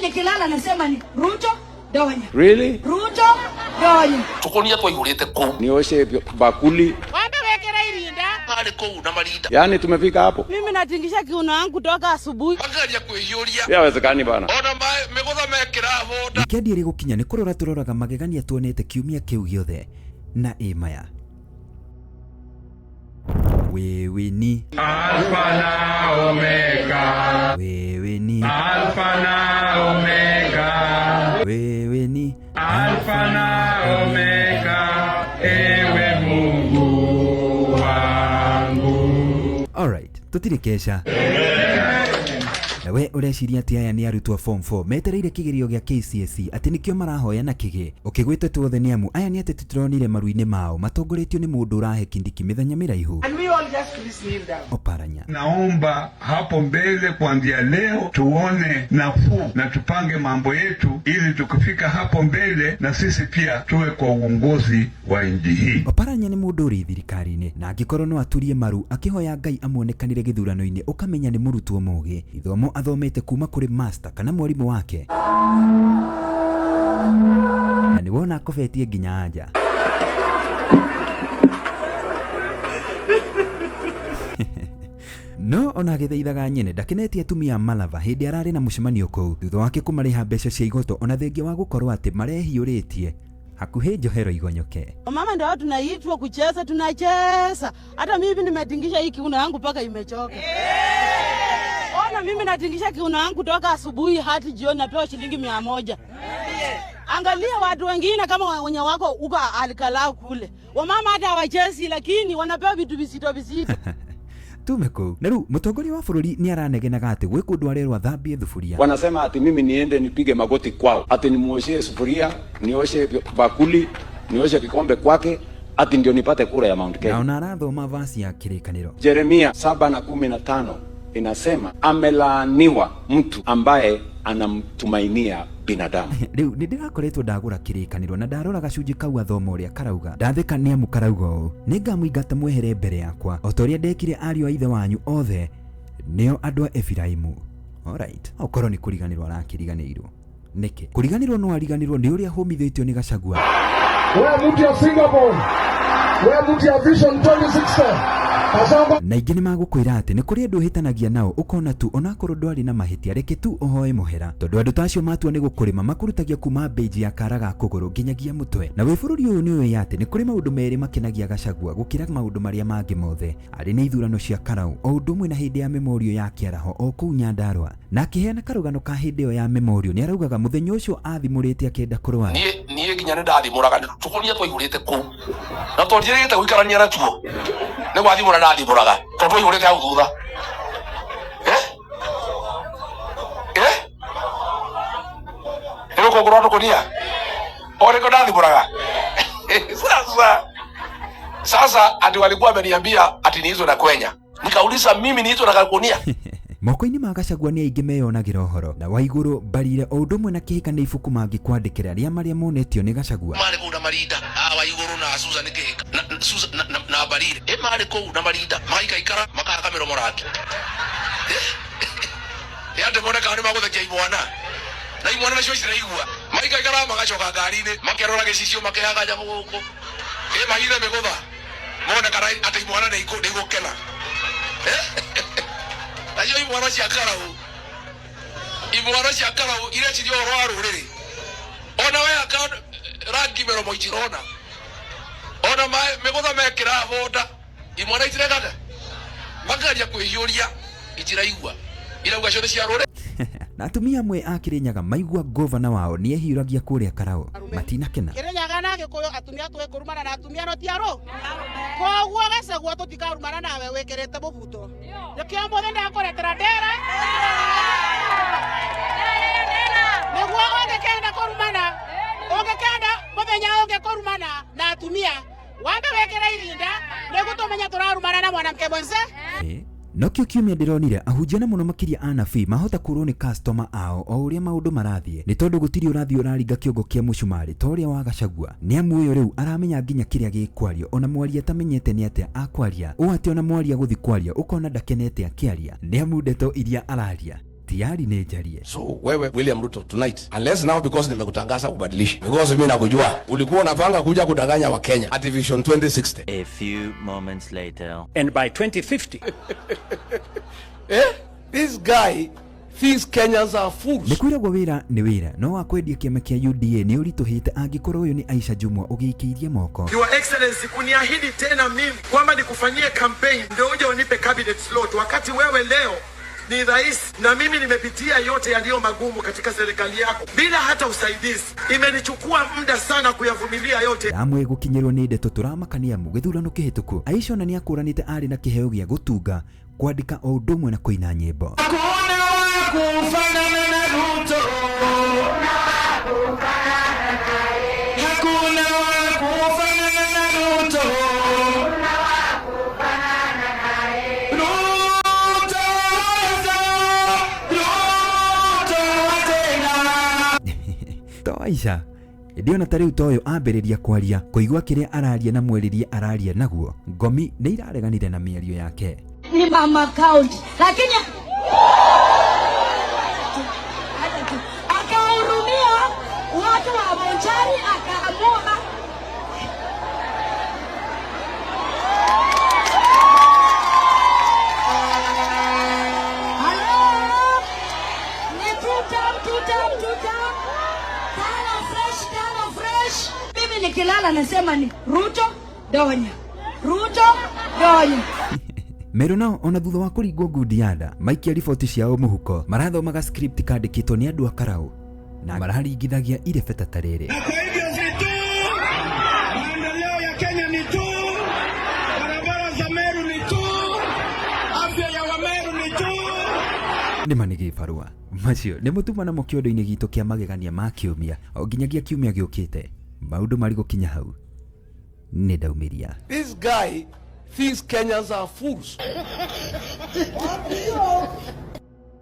nikilala nasema ni Ruto Donya. Really? Ruto Donya. Tukonia kwa yulete ko. Nioshe bakuli. Wambe wekera irinda. Pale ko na marinda. Yaani tumefika hapo. Mimi natingisha kiuno wangu toka asubuhi. Magari ya kuiyoria. Yawezekani bana. Ona megoza mekira voda. Wikendi iri gukinya ni kurora turoraga magegania tuonete kiumia kiu giothe na maya. Wewe ni Alpha na Omega. Wewe ni Alpha na Omega. Wewe ni Alpha na Omega. Ewe Mungu wangu. Alright, tutire kesha. Nawe ureciria ati aya ni arutwo form 4 metereire kigerio gya KCSE ati nikio marahoya na kige ukigwite tuothe ni amu aya ni ati tutironire maruine mao matongoretio ni mundu urahe kindiki mithenya miraihu. And we all just receive them. Oparanya. Naomba hapo mbele kuanzia leo tuone nafuu na tupange mambo yetu ili tukifika hapo mbele na sisi pia tuwe kwa uongozi wa nchi hii. Oparanya ni mundu uri thirikari-ini na angikorwo no aturie maru akihoya Ngai amuonekanire githurano-ini ukamenya ni murutwo mugi ithomo athomete kuma kuri master kana mwarimu wake na ni wona akobetie nginya anja. No ona githaithaga nyene ndakenetie atumia malava hindi arari na mucemanio kou thutha wake kumariha mbeca cia igoto ona thengia wa gukorwo ati marehiuritie hakuhi njohero igonyoke. Mama ndio tunaitwa kucheza, tunacheza. Hata mimi nimetingisha hii kiuno yangu mpaka imechoka. Ona mimi natingisha kiuno yangu toka asubuhi hadi jioni napewa shilingi 100. Angalia watu wengine kama wenye wako uko alikalau kule. Wamama hata hawachezi lakini wanapewa vitu visito visito. Tumeko. Neru mutongoria wa bururi ni aranegenaga ati gwe kundu arerwa thambie thufuria. Wanasema ati mimi niende nipige magoti kwao. Ati nimuoshe sufuria, nioshe bakuli, nioshe kikombe kwake, ati ndio nipate kura ya Mount Kenya. Na ona arathoma vasi ya kirikaniro. Jeremia 7:15 inasema amelaaniwa mtu ambaye anamtumainia binadamu. Riu ni ndirakoretwo ndagura kirikaniro na ndarora gacunji kau athoma uria karauga ndathika ni amu karauga uu ningamwingata mwehere mbere yakwa otoria ndekire ario a ithe wanyu othe nio andu a Efiraimu. Alright, okorwo ni kuriganirwo arakiriganirwo niki kuriganirwo no ariganirwo ni uria homithitio ni Gachagua. Wewe mtu ya Singapore, wewe mtu ya Vision 2060 na ingi ni magukwira ati ni kuri andu hitanagia nao ukona tu onakorwo ndwari na mahitia reke tu ohoe muhera tondu andu tacio matua ni gukurima makurutagia kuma beji ya karaga kuguru nginyagia mutwe na we bururi uyu ni uyu ati ni kuri maundu meri makenagia Gachagua gukira maundu maria mangi mothe ari ni ithurano cia Karau o undu mwe na hindi ya memorio ya Kiaraho o kuu Nyandarua na kiheana karugano ka hindi yo ya memorio ni araugaga muthenya ucio athimurite akenda kurwara nie nginya ni ndathimuraga tukonia kwa yulete ko na tondirite guikarania na tuo ne gwathimura ndathimuraga tondu yulete au thutha Niko ngoro tukonia ore ko ndathimuraga sasa ati walikuwa wameniambia ati niizo na kwenya nikauliza mimi niizo na kalkonia. Moko-ini ma Gachagua ni aingi meyonagira uhoro na Waiguru barire o undu mwe na kihika ni ibuku mangi kwandikira aria maria monetio ni Gachagua. Mari ko na marinda Waiguru na Susan kihika na barire mari ko na marinda maika ikara makaka mero moraki yande mona kana maguthakia imwana na imwana nacio ciraigua maika ikara magacoka ngari-ini makerora gicicio makehaga nyamu guku mahithe migutha mona kana ati imwana ni igukena ayo imwana cia Karau ire cirio rwa ruriri ona we aka rangi mero moichirona ona megutha mekira boda imwana itiregada magaria kwiyuria itiraigua irauga cio cia ruriri. Na atumia amwe a Kirinyaga maigua governor wao ni ehiragia kuria Karau matinakena. Kirinyaga na Gikuyu atumia twe kurumana na atumia no tiaro koguo Gachagua tutikarumana nawe wikirite mubuto nikio mothe ndakoretera ndera niguo ungekenda kurumana muthenya ungekurumana na atumia wambe wekera irinda nigutumenya turarumana na mwanamke mwense. Nokio kiumia ndironire ahunjia na muno makiria anabii mahota kurwo ni customer ao o uria maundu marathie ni tondu gutiri urathie uraringa kiongo kia mucumari toria wa Gachagua ni amu uyu riu aramenya nginya kiria gikwario ona mwaria tamenyete ni atia akwaria o ati ona mwaria guthi kwaria ukona ndakenete akiaria ni amu ndeto iria araria tayari ni jarie. So wewe William Ruto tonight, unless now because nimekutangaza ubadilishe, because mimi nakujua ulikuwa unapanga kuja kudanganya wa Kenya at Vision 2060. A few moments later. And by 2050 This guy thinks Kenyans are fools. Nikwiragwo wira ni wira no wakwendia kiama kia UDA ni urituhite angikorwo uyu ni Aisha Jumwa ugiikiirie moko. Your Excellency, kuniahidi tena mimi kwamba nikufanyie campaign ndio uje unipe cabinet slot, wakati wewe leo ni rais na mimi nimepitia yote yaliyo magumu katika serikali yako bila hata usaidizi. Imenichukua muda sana kuyavumilia yote. Amwe gukinyirwo ni ndeto turamakania mu githurano kihituku. Aisha na niakuranite ari na kiheo gia gutunga kwandika o undu umwe na kuina nyimbo. Aisha ndiona tariu toyo ambiriria kwaria kuigwa kiria araria na mweririe araria naguo. Ngomi ni irareganire na miario yake. Ni mama county lakini akahurumia watu wa Bonchari akaamua nikilala nasema ni Ruto donya, Ruto donya. Meru nao ona thutha wa kuringwo ngundi yanda maikia riboti ciao muhuko marathomaga script kandikitwo ni andu a Karau na mararingithagia irebeta ta riri. Na kwa hivyo si tu maendeleo ya Kenya ni tu, barabara za Meru ni tu, afya ya Wameru ni tu. Ni manigi barua macio ni mutuma na mukiondo-ini gitu kia magegania ma kiumia o nginyagia kiumia giukite maundu mari gukinya hau ni daumiria. This guy thinks Kenyans are fools.